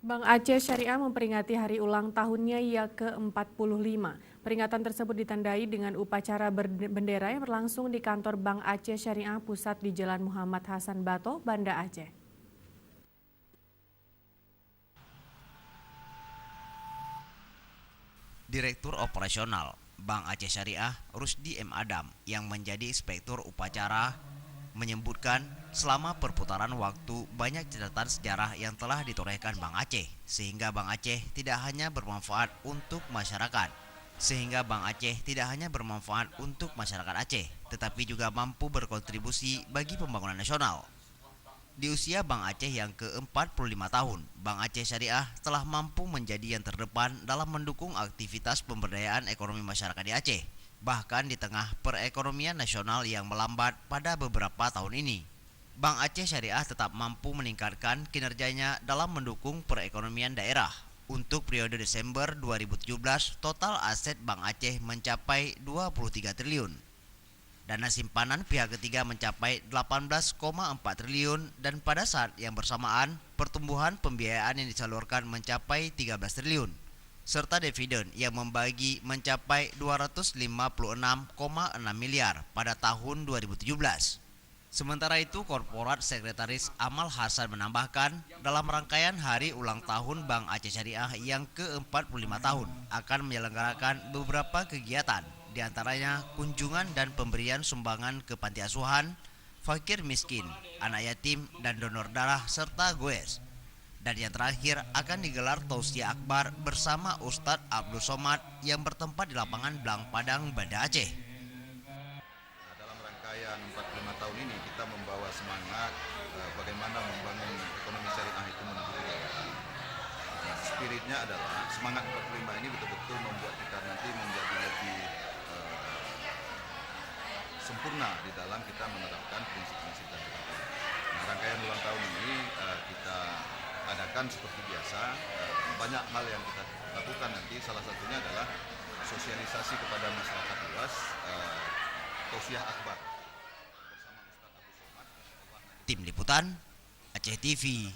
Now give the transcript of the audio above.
Bank Aceh Syariah memperingati hari ulang tahunnya yang ke-45. Peringatan tersebut ditandai dengan upacara bendera yang berlangsung di kantor Bank Aceh Syariah Pusat di Jalan Muhammad Hasan Bato, Banda Aceh. Direktur Operasional Bank Aceh Syariah Rusdi M. Adam yang menjadi inspektur upacara menyebutkan selama perputaran waktu banyak catatan sejarah yang telah ditorehkan Bank Aceh sehingga Bank Aceh tidak hanya bermanfaat untuk masyarakat Aceh tetapi juga mampu berkontribusi bagi pembangunan nasional. Di usia Bank Aceh yang ke-45 tahun, Bank Aceh Syariah telah mampu menjadi yang terdepan dalam mendukung aktivitas pemberdayaan ekonomi masyarakat di Aceh, bahkan di tengah perekonomian nasional yang melambat pada beberapa tahun ini. Bank Aceh Syariah tetap mampu meningkatkan kinerjanya dalam mendukung perekonomian daerah. Untuk periode Desember 2017, total aset Bank Aceh mencapai 23 triliun. Dana simpanan pihak ketiga mencapai 18,4 triliun dan pada saat yang bersamaan pertumbuhan pembiayaan yang disalurkan mencapai 13 triliun serta dividen yang membagi mencapai 256,6 miliar pada tahun 2017. Sementara itu, Korporat Sekretaris Amal Hasan menambahkan, dalam rangkaian hari ulang tahun Bank Aceh Syariah yang ke-45 tahun akan menyelenggarakan beberapa kegiatan, di antaranya kunjungan dan pemberian sumbangan ke panti asuhan, fakir miskin, anak yatim, dan donor darah serta goes. Dan yang terakhir akan digelar tausiah akbar bersama Ustadz Abdul Somad yang bertempat di lapangan Blang Padang, Banda Aceh. Dalam rangkaian 45 tahun ini kita membawa semangat bagaimana membangun ekonomi syariah itu menuju kejayaan. Spiritnya adalah semangat 45 ini betul-betul membuat kita nanti menjadi lebih sempurna di dalam kita menerapkan prinsip-prinsip tadi. Nah, rangkaian ulang tahun ini kita adakan seperti biasa. Banyak hal yang kita lakukan nanti, salah satunya adalah sosialisasi kepada masyarakat luas, tausiah akbar bersama Ustadz Abdul Somad. Tim Liputan Aceh TV.